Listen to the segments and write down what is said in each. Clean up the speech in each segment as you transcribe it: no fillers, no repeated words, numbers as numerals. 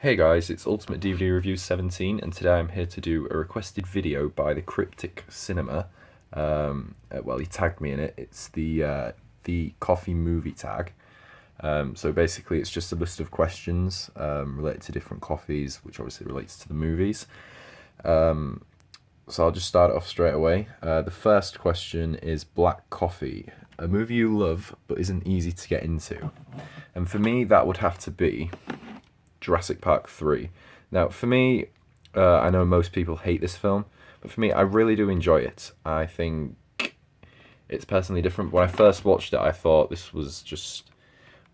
Hey guys, it's Ultimate DVD Review 17, and today I'm here to do a requested video by TheCrypticCinema. Well, he tagged me in it. It's the coffee movie tag. So basically, it's just a list of questions related to different coffees, which obviously relates to the movies. So I'll just start it off straight away. The first question is black coffee, a movie you love but isn't easy to get into. And for me, that would have to be Jurassic Park 3. Now, for me, I know most people hate this film, but for me, I really do enjoy it. I think it's personally different. When I first watched it, I thought this was just,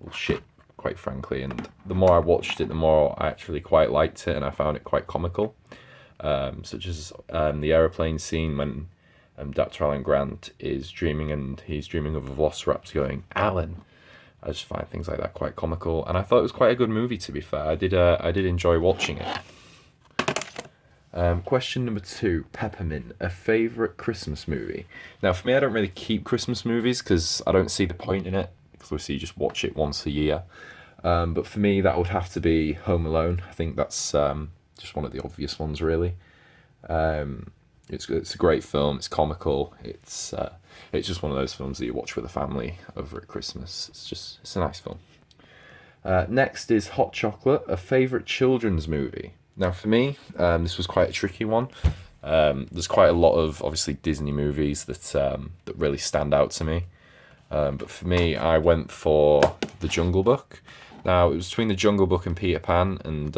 well, shit, quite frankly. And the more I watched it, the more I actually quite liked it, and I found it quite comical. Such as the aeroplane scene when Dr. Alan Grant is dreaming, and he's dreaming of a velociraptor going, "Alan." I just find things like that quite comical, and I thought it was quite a good movie. To be fair, I did enjoy watching it. Question number 2: Peppermint, a favorite Christmas movie. Now, for me, I don't really keep Christmas movies because I don't see the point in it. Because obviously, you just watch it once a year. But for me, that would have to be Home Alone. I think that's just one of the obvious ones, really. It's a great film. It's comical. It's just one of those films that you watch with a family over at Christmas. It's a nice film. Next is Hot Chocolate, a favorite children's movie. Now for me, this was quite a tricky one. There's quite a lot of obviously Disney movies that really stand out to me. But for me, I went for The Jungle Book. Now it was between The Jungle Book and Peter Pan, and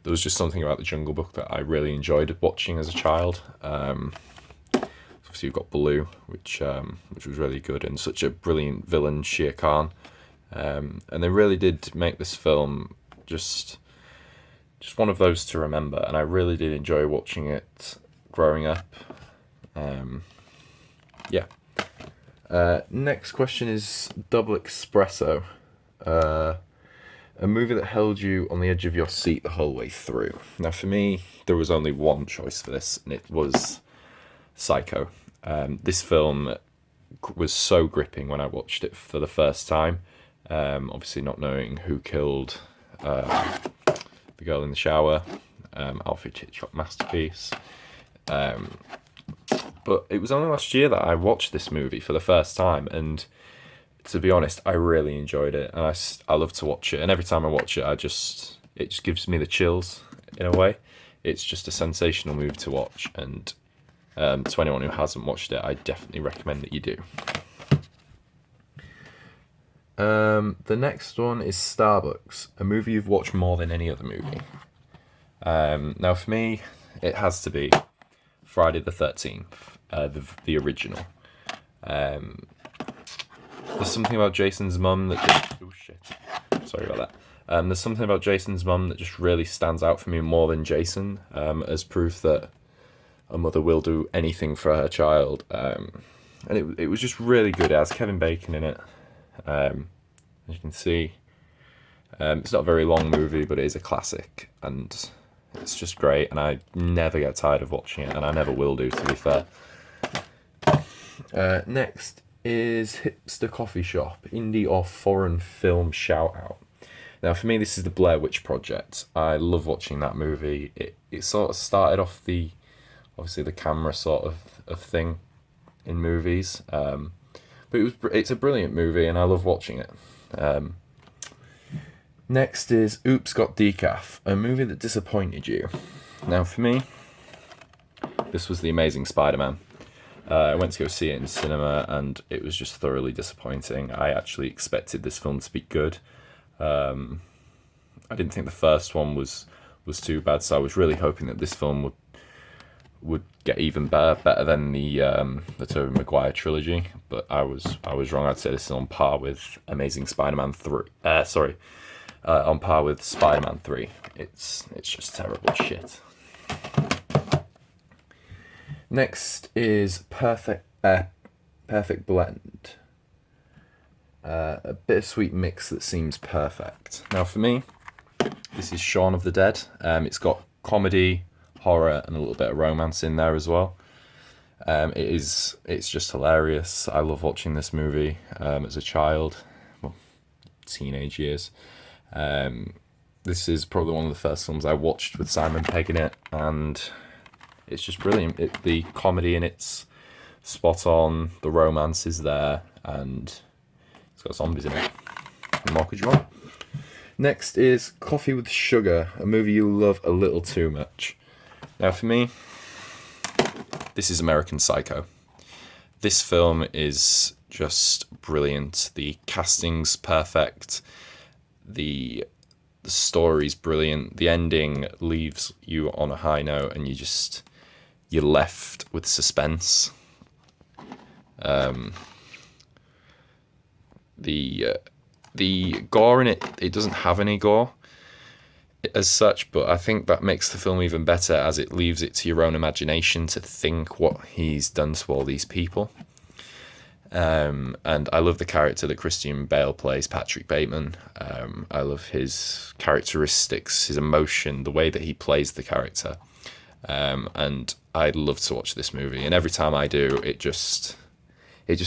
there was just something about The Jungle Book that I really enjoyed watching as a child. Obviously, you've got Baloo, which was really good, and such a brilliant villain, Shere Khan. And they really did make this film just one of those to remember, and I really did enjoy watching it growing up. Yeah. Next question is Double Espresso. A movie that held you on the edge of your seat the whole way through. Now, for me, there was only one choice for this, and it was Psycho. This film was so gripping when I watched it for the first time. Obviously, not knowing who killed the girl in the shower, Alfred Hitchcock masterpiece. But it was only last year that I watched this movie for the first time, and to be honest, I really enjoyed it, and I love to watch it. And every time I watch it, it just gives me the chills in a way. It's just a sensational movie to watch, and to anyone who hasn't watched it, I definitely recommend that you do. The next one is Starbucks, a movie you've watched more than any other movie. Now, for me, it has to be Friday the 13th, the original. There's something about Jason's mum that oh shit, sorry about that. There's something about Jason's mum that just really stands out for me more than Jason, as proof that a mother will do anything for her child. And it was just really good. It has Kevin Bacon in it. As you can see, it's not a very long movie, but it is a classic, and it's just great. And I never get tired of watching it, and I never will do, to be fair. Next is Hipster Coffee Shop, indie or foreign film shout out. Now, for me, this is the Blair Witch Project. I love watching that movie. It sort of started off obviously the camera sort of thing in movies, but it's a brilliant movie, and I love watching it. Next is Oops Got Decaf, a movie that disappointed you. Now, for me, this was The Amazing Spider-Man. I went to go see it in cinema, and it was just thoroughly disappointing. I actually expected this film to be good. I didn't think the first one was too bad, so I was really hoping that this film would get even better than the Tobey Maguire trilogy. But I was wrong. I'd say this is on par with Amazing Spider-Man 3. On par with Spider-Man 3. It's just terrible shit. Next is Perfect Blend. A bittersweet mix that seems perfect. Now, for me, this is Shaun of the Dead. It's got comedy, horror, and a little bit of romance in there as well. It's just hilarious. I love watching this movie as a child, well, teenage years. This is probably one of the first films I watched with Simon Pegg in it, and it's just brilliant. The comedy in it's spot on, the romance is there, and it's got zombies in it. What more could you want? Next is Coffee with Sugar, a movie you love a little too much. Now for me, this is American Psycho. This film is just brilliant. The casting's perfect. The story's brilliant. The ending leaves you on a high note, and you're left with suspense. The gore in it doesn't have any gore as such, but I think that makes the film even better, as it leaves it to your own imagination to think what he's done to all these people. And I love the character that Christian Bale plays, Patrick Bateman. I love his characteristics, his emotion, the way that he plays the character. And I'd love to watch this movie, and every time I do, it just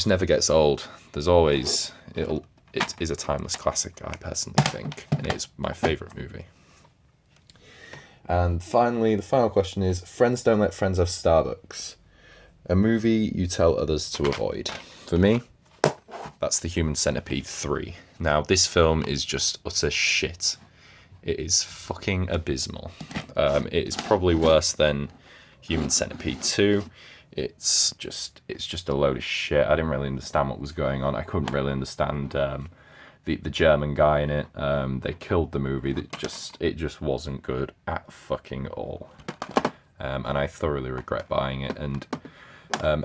never gets old. It is a timeless classic, I personally think, and it's my favourite movie. And finally, the final question is, Friends Don't Let Friends Have Starbucks. A movie you tell others to avoid. For me, that's The Human Centipede 3. Now, this film is just utter shit. It is fucking abysmal. It is probably worse than Human Centipede 2. It's just a load of shit. I didn't really understand what was going on. I couldn't really understand the German guy in it. They killed the movie. It just wasn't good at fucking all. And I thoroughly regret buying it. And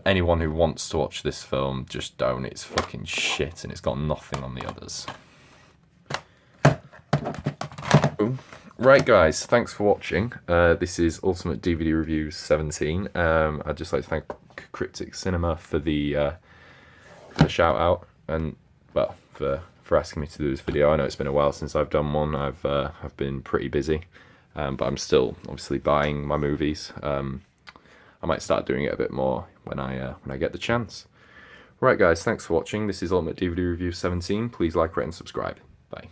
anyone who wants to watch this film, just don't. It's fucking shit, and it's got nothing on the others. Right, guys, thanks for watching. This is Ultimate DVD Review 17. I'd just like to thank TheCrypticCinema for the shout out, and well, for asking me to do this video. I know it's been a while since I've done one. I've been pretty busy, but I'm still obviously buying my movies. I might start doing it a bit more when I get the chance. Right, guys, thanks for watching. This is Ultimate DVD Review 17. Please like, rate, and subscribe. Bye.